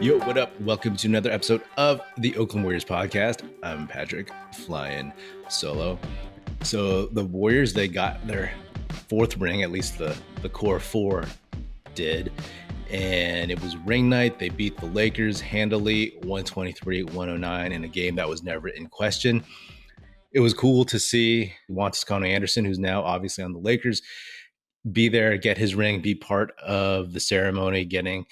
Yo, what up? Welcome to another episode of the Oakland Warriors podcast. I'm Patrick, flying solo. So the Warriors, they got their fourth ring, at least the core four did. And it was ring night. They beat the Lakers handily, 123-109 in a game that was never in question. It was cool to see Juan Toscano-Anderson, who's now obviously on the Lakers, be there, get his ring, be part of the ceremony, getting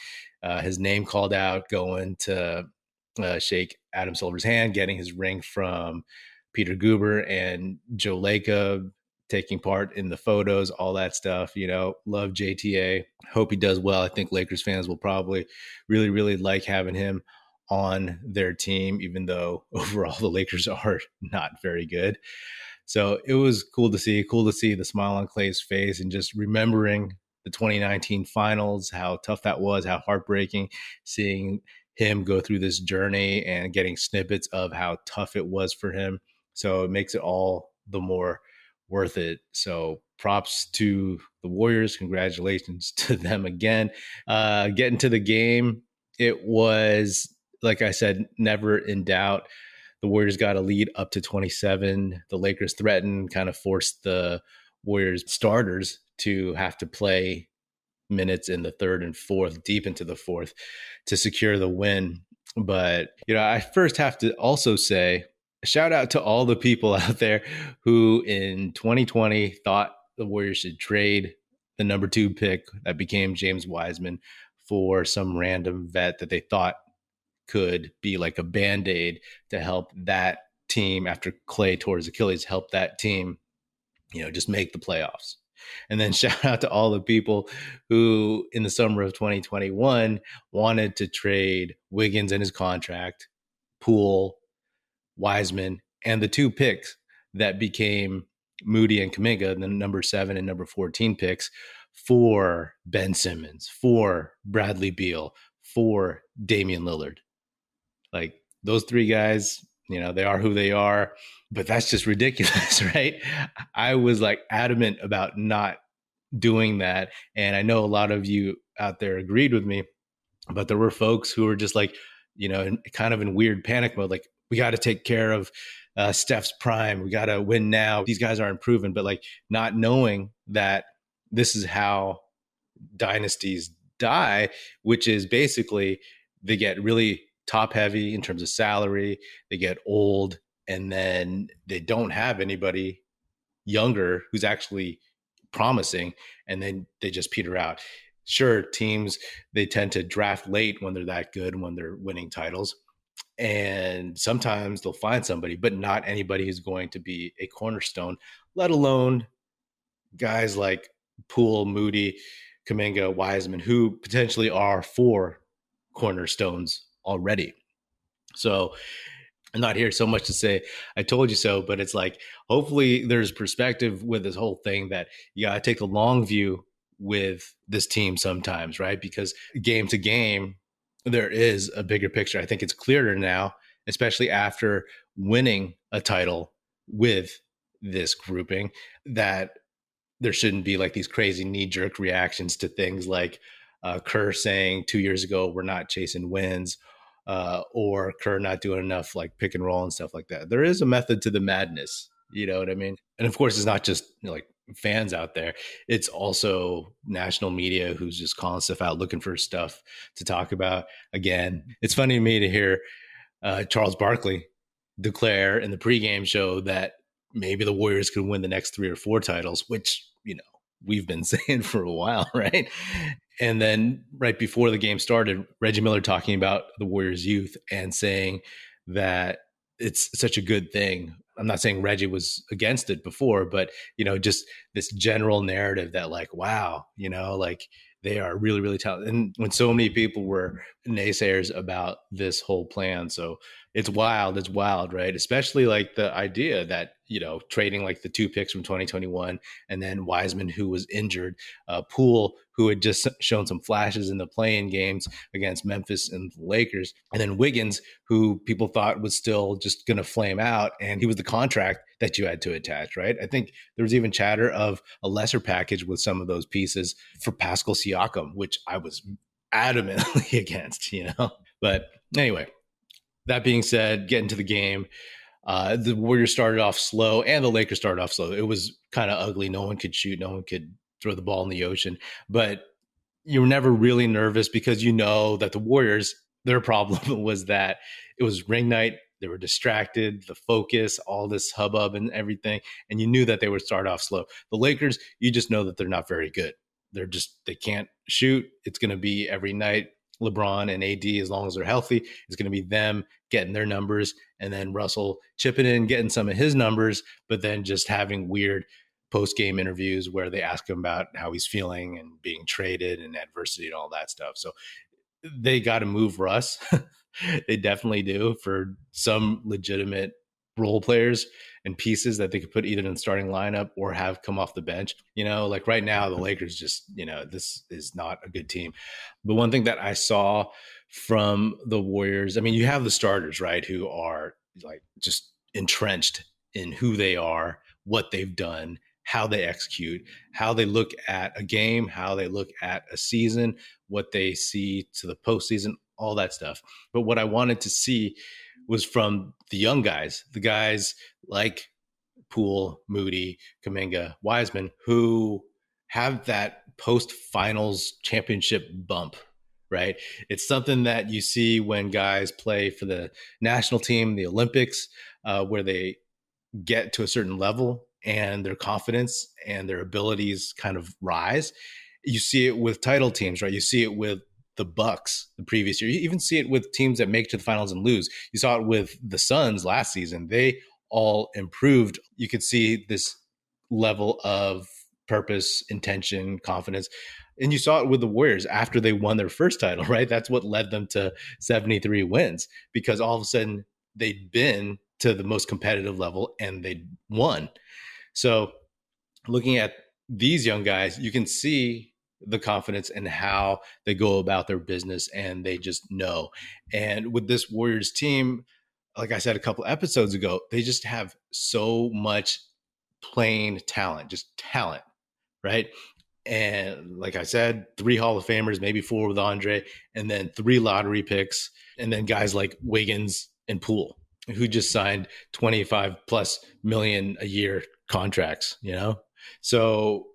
his name called out, going to shake Adam Silver's hand, getting his ring from Peter Guber and Joe Lacob, taking part in the photos, all that stuff. You know, love JTA. Hope he does well. I think Lakers fans will probably really, really like having him on their team, even though overall the Lakers are not very good. So it was cool to see the smile on Klay's face and just remembering the 2019 finals, how tough that was, how heartbreaking, seeing him go through this journey and getting snippets of how tough it was for him. So it makes it all the more worth it. So props to the Warriors. Congratulations to them again. Getting to the game, it was, like I said, never in doubt. The Warriors got a lead up to 27. The Lakers threatened, kind of forced the Warriors starters to have to play minutes in the third and fourth, deep into the fourth, to secure the win. But, you know, I first have to also say, shout out to all the people out there who in 2020 thought the Warriors should trade the number 2 pick that became James Wiseman for some random vet that they thought could be like a Band-Aid to help that team after Klay tore his Achilles, help that team, you know, just make the playoffs. And then shout out to all the people who in the summer of 2021 wanted to trade Wiggins and his contract, Poole, Wiseman, and the 2 picks that became Moody and Kuminga, the number 7 and number 14 picks, for Ben Simmons, for Bradley Beal, for Damian Lillard. Like those 3 guys, you know, they are who they are, but that's just ridiculous, right? I was like adamant about not doing that. And I know a lot of you out there agreed with me, but there were folks who were just like, you know, kind of in weird panic mode. Like, we got to take care of Steph's prime. We got to win now. These guys aren't proven, but like not knowing that this is how dynasties die, which is basically they get really top heavy in terms of salary, they get old, and then they don't have anybody younger who's actually promising, and then they just peter out. Sure, teams, they tend to draft late when they're that good, when they're winning titles, and sometimes they'll find somebody, but not anybody who's going to be a cornerstone, let alone guys like Poole, Moody, Kuminga, Wiseman, who potentially are 4 cornerstones already. So I'm not here so much to say I told you so, but it's like, hopefully there's perspective with this whole thing, that you got to take a long view with this team sometimes, right? Because game to game, there is a bigger picture. I think it's clearer now, especially after winning a title with this grouping, that there shouldn't be like these crazy knee-jerk reactions to things like Kerr saying 2 years ago, we're not chasing wins, or Kerr not doing enough like pick and roll and stuff like that. There is a method to the madness, you know what I mean? And of course, it's not just, you know, like fans out there. It's also national media who's just calling stuff out, looking for stuff to talk about. Again, it's funny to me to hear Charles Barkley declare in the pregame show that maybe the Warriors could win the next 3 or 4 titles, which, you know, we've been saying for a while, right? And then right before the game started, Reggie Miller talking about the Warriors youth and saying that it's such a good thing. I'm not saying Reggie was against it before, but, you know, just this general narrative that like, wow, you know, like they are really, really talented. And when so many people were naysayers about this whole plan. So it's wild, right? Especially like the idea that, you know, trading like the 2 picks from 2021 and then Wiseman, who was injured, Poole, who had just shown some flashes in the play-in games against Memphis and the Lakers, and then Wiggins, who people thought was still just going to flame out, and he was the contract that you had to attach, right? I think there was even chatter of a lesser package with some of those pieces for Pascal Siakam, which I was adamantly against, you know? But anyway, that being said, getting to the game, the Warriors started off slow and the Lakers started off slow. It was kind of ugly. No one could shoot. No one could throw the ball in the ocean. But you were never really nervous because you know that the Warriors, their problem was that it was ring night. They were distracted, the focus, all this hubbub and everything. And you knew that they would start off slow. The Lakers, you just know that they're not very good. They can't shoot. It's going to be every night LeBron and AD, as long as they're healthy, it's going to be them getting their numbers and then Russell chipping in, getting some of his numbers, but then just having weird post-game interviews where they ask him about how he's feeling and being traded and adversity and all that stuff. So they got to move Russ. They definitely do, for some legitimate role players and pieces that they could put either in the starting lineup or have come off the bench. Like right now, the Lakers just, this is not a good team. But one thing that I saw from the Warriors, I mean, you have the starters, right, who are like just entrenched in who they are, what they've done, how they execute, how they look at a game, how they look at a season, what they see to the postseason, all that stuff. But what I wanted to see was from the young guys, the guys like Poole, Moody, Kuminga, Wiseman, who have that post-finals championship bump, right? It's something that you see when guys play for the national team, the Olympics, where they get to a certain level and their confidence and their abilities kind of rise. You see it with title teams, right? You see it with the Bucks the previous year. You even see it with teams that make it to the finals and lose. You saw it with the Suns last season. They all improved. You could see this level of purpose, intention, confidence. And you saw it with the Warriors after they won their first title, right? That's what led them to 73 wins, because all of a sudden they'd been to the most competitive level and they won. So looking at these young guys, you can see the confidence and how they go about their business, and they just know. And with this Warriors team, like I said a couple episodes ago, they just have so much plain talent, just talent, right? And like I said, 3 Hall of Famers, maybe 4 with Andre, and then 3 lottery picks, and then guys like Wiggins and Poole, who just signed 25 plus million a year contracts, So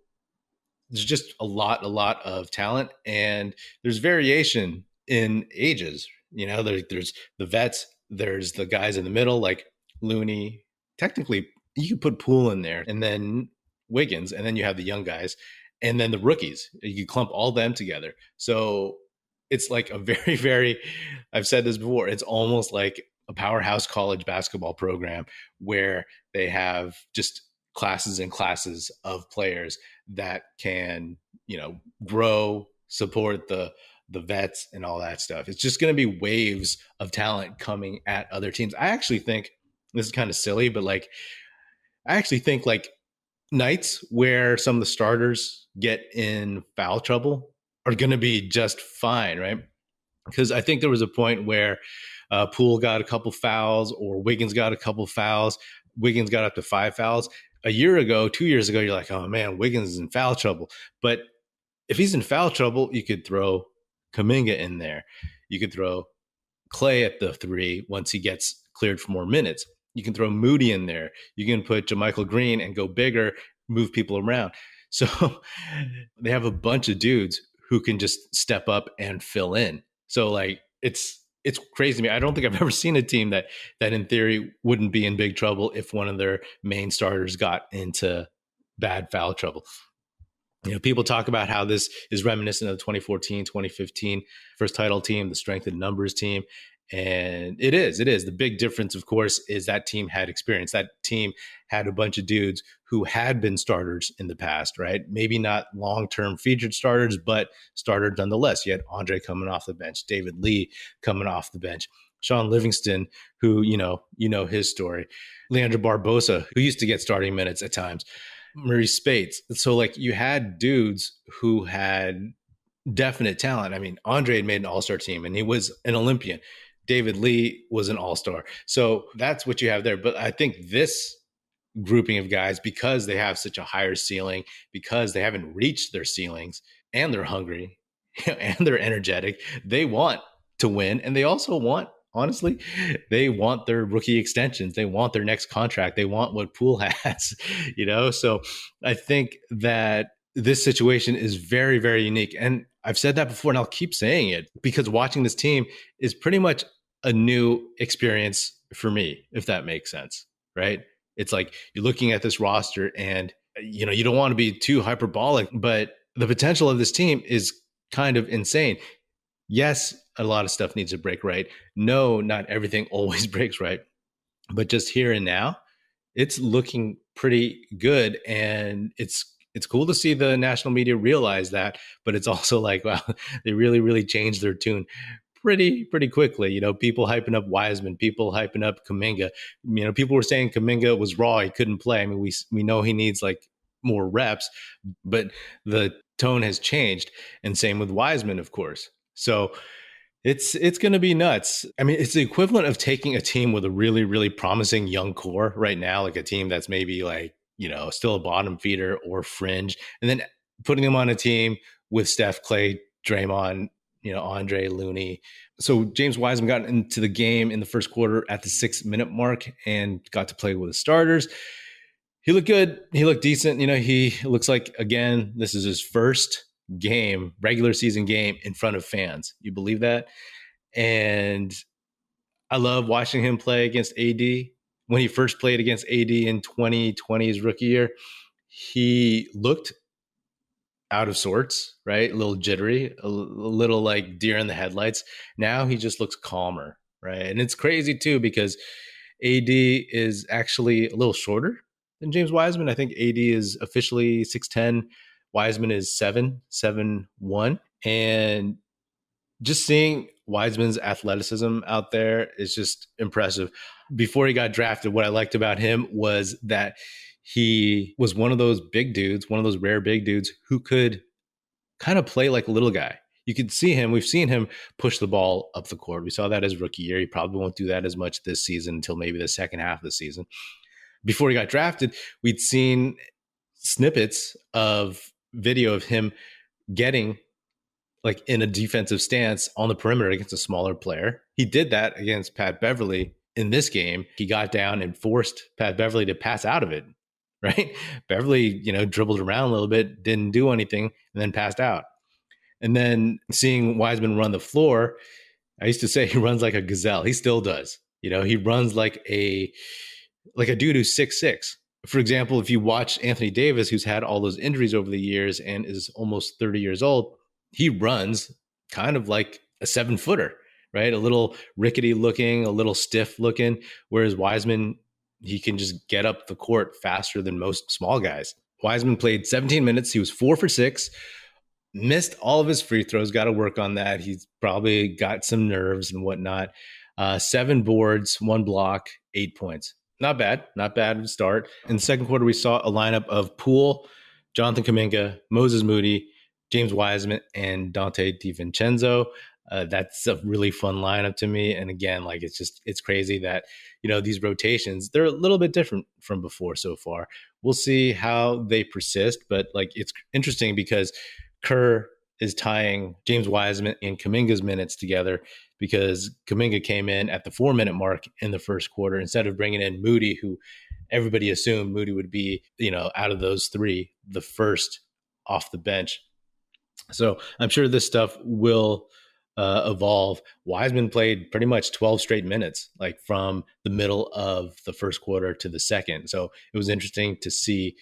there's just a lot of talent, and there's variation in ages. There's the vets, there's the guys in the middle, like Looney. Technically, you could put Poole in there, and then Wiggins, and then you have the young guys, and then the rookies. You could clump all them together. So it's like a very, very, I've said this before, it's almost like a powerhouse college basketball program where they have just classes and classes of players that can, grow, support the vets and all that stuff. It's just going to be waves of talent coming at other teams. I actually think, this is kind of silly, but I actually think nights where some of the starters get in foul trouble are going to be just fine, right? Because I think there was a point where Poole got a couple fouls, or Wiggins got a couple fouls. Wiggins got up to 5 fouls. A year ago, 2 years ago, you're like, oh man, Wiggins is in foul trouble. But if he's in foul trouble, you could throw Kuminga in there. You could throw Klay at the 3 once he gets cleared for more minutes. You can throw Moody in there. You can put JaMychal Green and go bigger, move people around. So they have a bunch of dudes who can just step up and fill in. So it's crazy to me. I don't think I've ever seen a team that in theory wouldn't be in big trouble if one of their main starters got into bad foul trouble. People talk about how this is reminiscent of the 2014, 2015 first title team, the strength in numbers team. And it is. The big difference, of course, is that team had experience. That team had a bunch of dudes who had been starters in the past, right? Maybe not long-term featured starters, but starters nonetheless. You had Andre coming off the bench, David Lee coming off the bench, Sean Livingston, who, his story, Leandro Barbosa, who used to get starting minutes at times, Murray Spates. So you had dudes who had definite talent. I mean, Andre had made an all-star team and he was an Olympian. David Lee was an all-star. So that's what you have there. But I think this grouping of guys, because they have such a higher ceiling, because they haven't reached their ceilings, and they're hungry and they're energetic, they want to win. And they also want, honestly, they want their rookie extensions. They want their next contract. They want what Poole has, So I think that this situation is very, very unique. And I've said that before, and I'll keep saying it because watching this team is pretty much a new experience for me, if that makes sense, right? It's like you're looking at this roster and, you don't want to be too hyperbolic, but the potential of this team is kind of insane. Yes, a lot of stuff needs to break right. No, not everything always breaks right. But just here and now, it's looking pretty good. And it's cool to see the national media realize that, but it's also like, wow, they really, really changed their tune pretty quickly. People hyping up Wiseman, people hyping up Kuminga. People were saying Kuminga was raw, he couldn't play. I mean, we know he needs like more reps, but the tone has changed. And same with Wiseman, of course. So it's going to be nuts. I mean, it's the equivalent of taking a team with a really, really promising young core right now, like a team that's maybe like, still a bottom feeder or fringe, and then putting them on a team with Steph, Klay, Draymond, Andre, Looney. So James Wiseman got into the game in the first quarter at the 6-minute mark and got to play with the starters. He looked good. He looked decent. He looks like, again, this is his first game, regular season game in front of fans. You believe that? And I love watching him play against AD. When he first played against AD in 2020, his rookie year, he looked out of sorts, right? A little jittery, a little like deer in the headlights. Now he just looks calmer, right? And it's crazy too, because AD is actually a little shorter than James Wiseman. I think AD is officially 6'10". Wiseman is 7'1". And just seeing Wiseman's athleticism out there is just impressive. Before he got drafted, what I liked about him was that he was one of those big dudes, one of those rare big dudes who could kind of play like a little guy. You could see him. We've seen him push the ball up the court. We saw that his rookie year. He probably won't do that as much this season until maybe the second half of the season. Before he got drafted, we'd seen snippets of video of him getting like in a defensive stance on the perimeter against a smaller player. He did that against Pat Beverly in this game. He got down and forced Pat Beverly to pass out of it, right? Beverly, dribbled around a little bit, didn't do anything, and then passed out. And then seeing Wiseman run the floor, I used to say he runs like a gazelle. He still does. He runs like a dude who's 6'6". For example, if you watch Anthony Davis, who's had all those injuries over the years and is almost 30 years old, he runs kind of like a 7-footer, right? A little rickety looking, a little stiff looking, whereas Wiseman, he can just get up the court faster than most small guys. Wiseman played 17 minutes. He was 4 for 6, missed all of his free throws, got to work on that. He's probably got some nerves and whatnot. 7 boards, 1 block, 8 points. Not bad to start. In the second quarter, we saw a lineup of Poole, Jonathan Kuminga, Moses Moody, James Wiseman, and Dante DiVincenzo. That's a really fun lineup to me. And again, like it's crazy that, these rotations, they're a little bit different from before so far. We'll see how they persist, but like it's interesting because Kerr is tying James Wiseman and Kuminga's minutes together because Kuminga came in at the 4-minute mark in the first quarter instead of bringing in Moody, who everybody assumed Moody would be, out of those 3, the first off the bench. So I'm sure this stuff will evolve. Wiseman played pretty much 12 straight minutes, like from the middle of the first quarter to the second. So it was interesting to see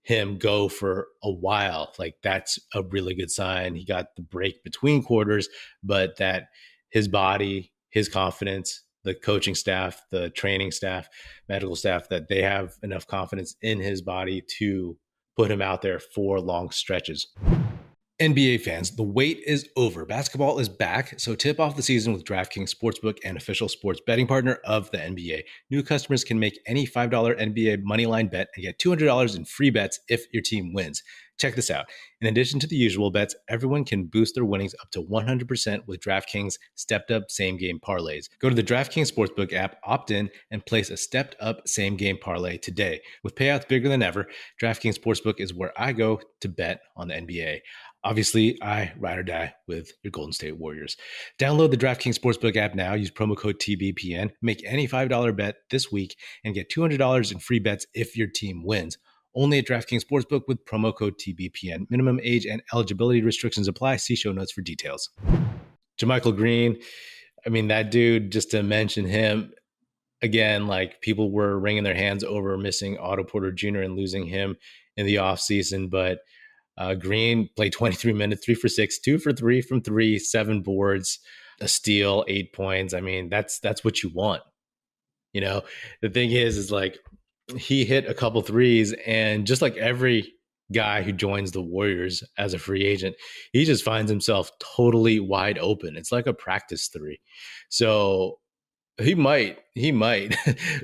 him go for a while. Like that's a really good sign. He got the break between quarters, but that his body, his confidence, the coaching staff, the training staff, medical staff, that they have enough confidence in his body to put him out there for long stretches. NBA fans, the wait is over. Basketball is back, so tip off the season with DraftKings Sportsbook, an official sports betting partner of the NBA. New customers can make any $5 NBA moneyline bet and get $200 in free bets if your team wins. Check this out. In addition to the usual bets, everyone can boost their winnings up to 100% with DraftKings stepped-up same-game parlays. Go to the DraftKings Sportsbook app, opt in, and place a stepped-up same-game parlay today. With payouts bigger than ever, DraftKings Sportsbook is where I go to bet on the NBA. Obviously, I ride or die with your Golden State Warriors. Download the DraftKings Sportsbook app now. Use promo code TBPN. Make any $5 bet this week and get $200 in free bets if your team wins. Only at DraftKings Sportsbook with promo code TBPN. Minimum age and eligibility restrictions apply. See show notes for details. JaMychal Green, I mean, that dude, just to mention him, again, like people were wringing their hands over missing Otto Porter Jr. and losing him in the offseason, but Green played 23 minutes, 3 for 6, 2 for 3 from 3, 7 boards, a steal, 8 points. I mean, that's what you want. You know, the thing is like he hit a couple threes, and just like every guy who joins the Warriors as a free agent, he just finds himself totally wide open. It's like a practice three. So he might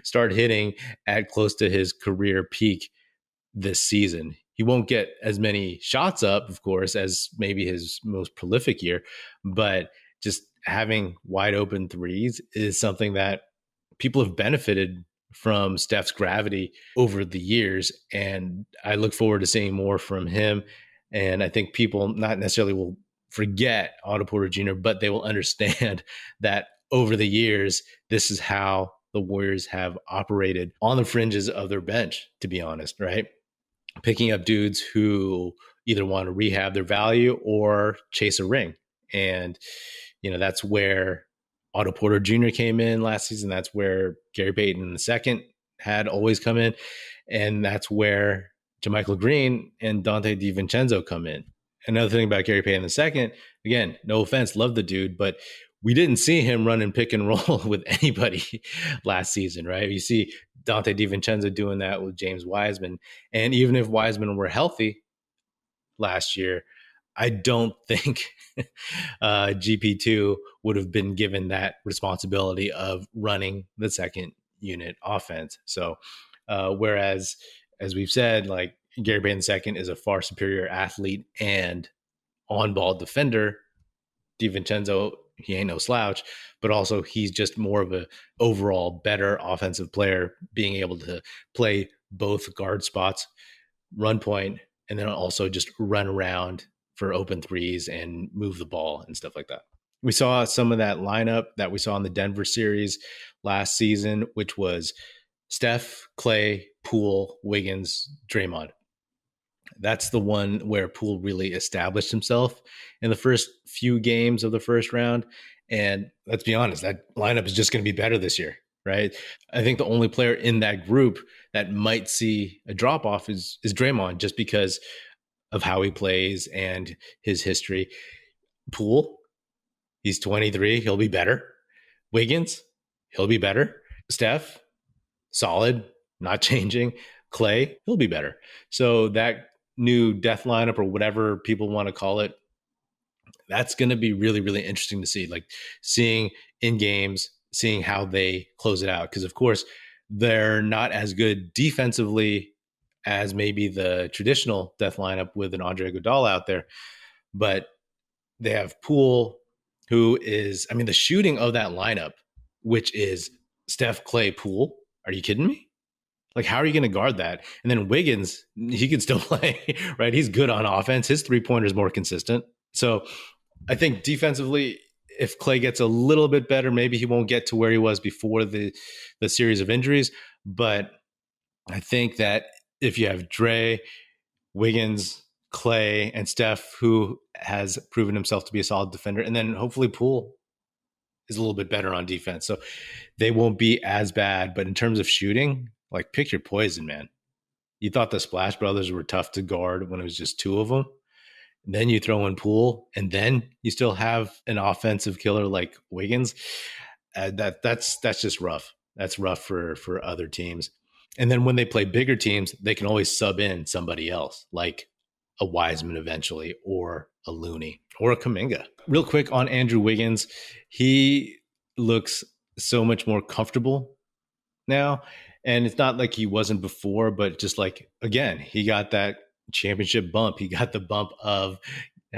start hitting at close to his career peak this season. He won't get as many shots up, of course, as maybe his most prolific year, but just having wide open threes is something that people have benefited from Steph's gravity over the years. And I look forward to seeing more from him. And I think people not necessarily will forget Otto Porter Jr., but they will understand that over the years, this is how the Warriors have operated on the fringes of their bench, to be honest, right? Picking up dudes who either want to rehab their value or chase a ring. And, you know, that's where Otto Porter Jr. came in last season. That's where Gary Payton II had always come in. And that's where JaMychal Green and Dante DiVincenzo come in. Another thing about Gary Payton II, again, no offense, love the dude, but we didn't see him run and pick and roll with anybody last season, right? You see Dante DiVincenzo doing that with James Wiseman. And even if Wiseman were healthy last year, I don't think GP2 would have been given that responsibility of running the second unit offense. So whereas, as we've said, like Gary Payton II is a far superior athlete and on-ball defender, DiVincenzo, he ain't no slouch, but also he's just more of a overall better offensive player, being able to play both guard spots, run point, and then also just run around for open threes and move the ball and stuff like that. We saw some of that lineup that we saw in the Denver series last season, which was Steph, Klay, Poole, Wiggins, Draymond. That's the one where Poole really established himself in the first few games of the first round. And let's be honest, that lineup is just going to be better this year, right? I think the only player in that group that might see a drop off is Draymond, just because of how he plays and his history. Poole, he's 23, he'll be better. Wiggins, he'll be better. Steph, solid, not changing. Klay, he'll be better. So that new death lineup, or whatever people want to call it, that's going to be really, really interesting to see, like seeing in games, seeing how they close it out. Because of course, they're not as good defensively as maybe the traditional death lineup with an Andre Iguodala out there, but they have Poole, who is, I mean, the shooting of that lineup, which is Steph, Klay, Poole. Are you kidding me? Like, how are you going to guard that? And then Wiggins, he can still play, right? He's good on offense. His three-pointer is more consistent. So I think defensively, if Klay gets a little bit better, maybe he won't get to where he was before the series of injuries. But I think that if you have Dre, Wiggins, Klay, and Steph, who has proven himself to be a solid defender, and then hopefully Poole is a little bit better on defense. So they won't be as bad. But in terms of shooting, like, pick your poison, man. You thought the Splash Brothers were tough to guard when it was just two of them. And then you throw in Poole, and then you still have an offensive killer like Wiggins. That's just rough. That's rough for other teams. And then when they play bigger teams, they can always sub in somebody else, like a Wiseman eventually, or a Looney, or a Kuminga. Real quick on Andrew Wiggins, he looks so much more comfortable now. And it's not like he wasn't before, but just like, again, he got that championship bump. He got the bump of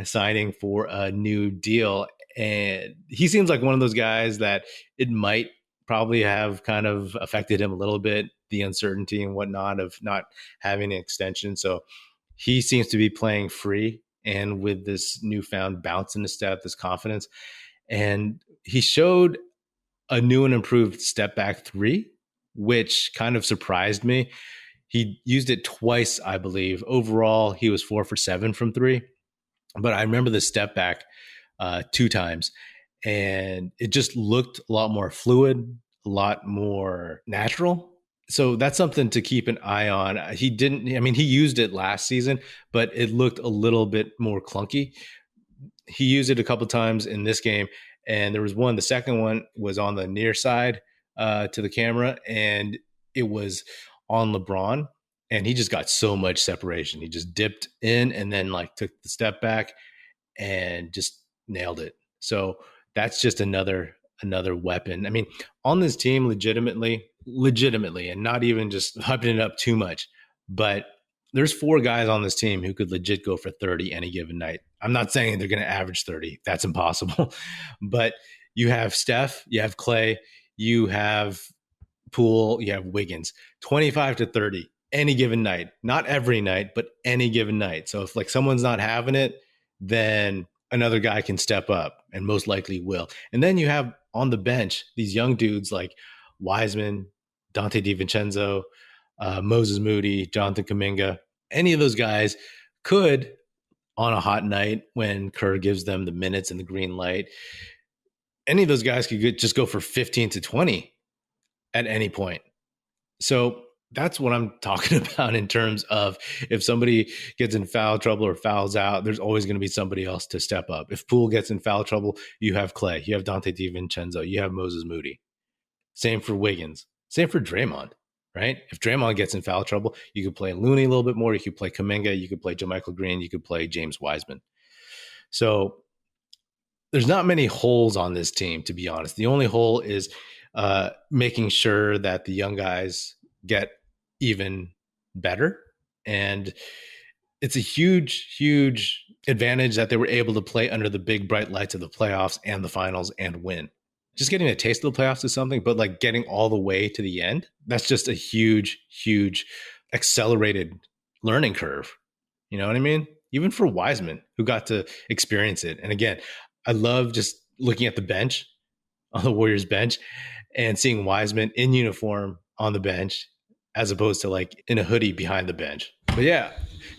signing for a new deal. And he seems like one of those guys that it might probably have kind of affected him a little bit, the uncertainty and whatnot of not having an extension. So he seems to be playing free and with this newfound bounce in his step, this confidence. And he showed a new and improved step back three, which kind of surprised me. He used it twice, I believe. Overall, he was 4 for 7 from three. But I remember the step back 2 times, and it just looked a lot more fluid, a lot more natural. So that's something to keep an eye on. He didn't, I mean, he used it last season, but it looked a little bit more clunky. He used it a couple times in this game, and there was one, the second one was on the near side to the camera, and it was on LeBron, and he just got so much separation. He just dipped in and then like took the step back and just nailed it. So that's just another weapon. I mean, on this team, legitimately, and not even just hyping it up too much, but there's 4 guys on this team who could legit go for 30 any given night. I'm not saying they're going to average 30. That's impossible. But you have Steph, you have Klay, you have Poole, you have Wiggins, 25 to 30 any given night. Not every night, but any given night. So if like someone's not having it, then another guy can step up and most likely will. And then you have on the bench these young dudes like Wiseman, Dante DiVincenzo, Moses Moody, Jonathan Kuminga. Any of those guys could, on a hot night when Kerr gives them the minutes and the green light, any of those guys could just go for 15 to 20 at any point. So that's what I'm talking about in terms of if somebody gets in foul trouble or fouls out, there's always going to be somebody else to step up. If Poole gets in foul trouble, you have Klay, you have Dante DiVincenzo, you have Moses Moody. Same for Wiggins. Same for Draymond, right? If Draymond gets in foul trouble, you could play Looney a little bit more. You could play Kuminga. You could play JaMychal Green. You could play James Wiseman. So there's not many holes on this team, to be honest. The only hole is making sure that the young guys get even better. And it's a huge, huge advantage that they were able to play under the big bright lights of the playoffs and the finals and win. Just getting a taste of the playoffs is something, but like getting all the way to the end, that's just a huge, huge accelerated learning curve. You know what I mean? Even for Wiseman, who got to experience it. And again, I love just looking at the bench, on the Warriors bench, and seeing Wiseman in uniform on the bench as opposed to like in a hoodie behind the bench. But yeah,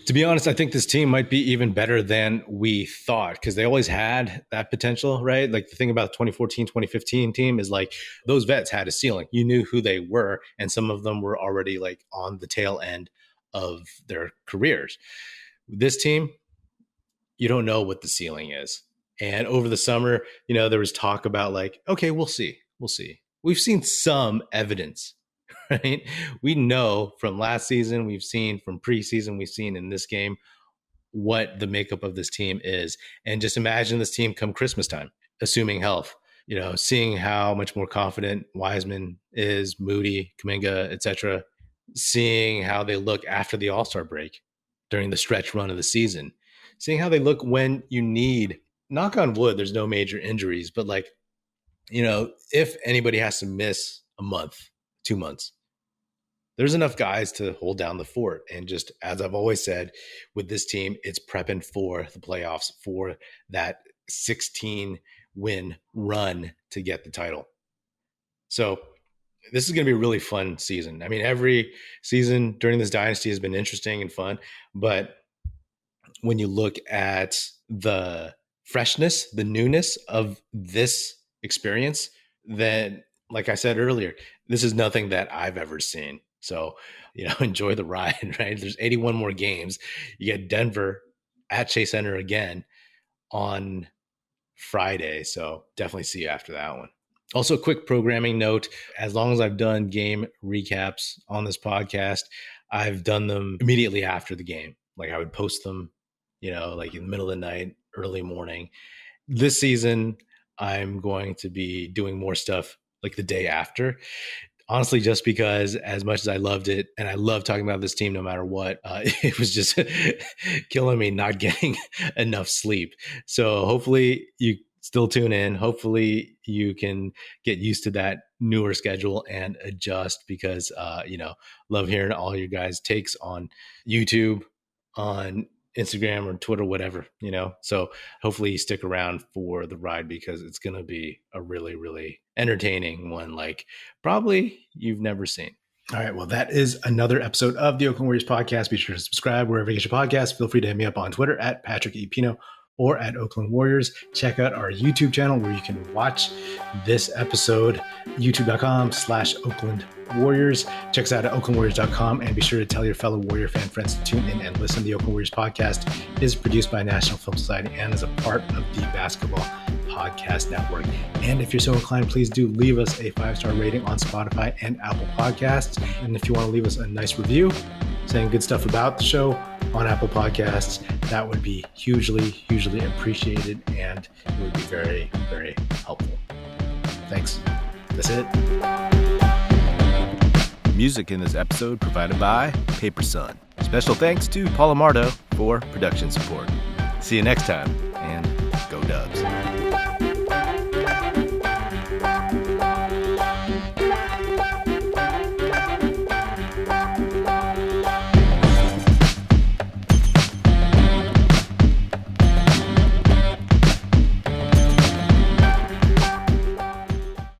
to be honest, I think this team might be even better than we thought because they always had that potential, right? Like the thing about the 2014, 2015 team is like those vets had a ceiling. You knew who they were, and some of them were already like on the tail end of their careers. This team, you don't know what the ceiling is. And over the summer, you know, there was talk about like, okay, we'll see. We've seen some evidence, right? We know from last season, we've seen from preseason, we've seen in this game what the makeup of this team is. And just imagine this team come Christmas time, assuming health, you know, seeing how much more confident Wiseman is, Moody, Kuminga, etc., seeing how they look after the All-Star break during the stretch run of the season, seeing how they look when you need, knock on wood, there's no major injuries, but like, you know, if anybody has to miss a month, 2 months, there's enough guys to hold down the fort. And just as I've always said, with this team, it's prepping for the playoffs, for that 16-win run to get the title. So this is going to be a really fun season. I mean, every season during this dynasty has been interesting and fun, but when you look at the freshness, the newness of this experience, then like I said earlier, this is nothing that I've ever seen. So, you know, enjoy the ride, right? There's 81 more games. You get Denver at Chase Center again on Friday. So definitely see you after that one. Also, quick programming note, as long as I've done game recaps on this podcast, I've done them immediately after the game. Like I would post them, you know, like in the middle of the night, early morning. This season, I'm going to be doing more stuff like the day after. Honestly, just because as much as I loved it and I love talking about this team no matter what, it was just killing me not getting enough sleep. So hopefully you still tune in. Hopefully you can get used to that newer schedule and adjust because, you know, love hearing all your guys' takes on YouTube, on Instagram or Twitter, whatever, So hopefully you stick around for the ride because it's going to be a really, really entertaining one, like probably you've never seen. All right. Well, that is another episode of the Oakland Warriors podcast. Be sure to subscribe wherever you get your podcast. Feel free to hit me up on Twitter at Patrick E. Pino or at Oakland Warriors. Check out our YouTube channel where you can watch this episode, youtube.com/Oakland Warriors. Check us out at oaklandwarriors.com and be sure to tell your fellow Warrior fan friends to tune in and listen. The Oakland Warriors podcast is produced by National Film Society and is a part of the Basketball Podcast Network. And if you're so inclined, please do leave us a 5-star rating on Spotify and Apple Podcasts. And if you want to leave us a nice review saying good stuff about the show on Apple Podcasts, that would be hugely, hugely appreciated, and it would be very, very helpful. Thanks. That's it. Music in this episode provided by Paper Sun. Special thanks to Paul Amardo for production support. See you next time.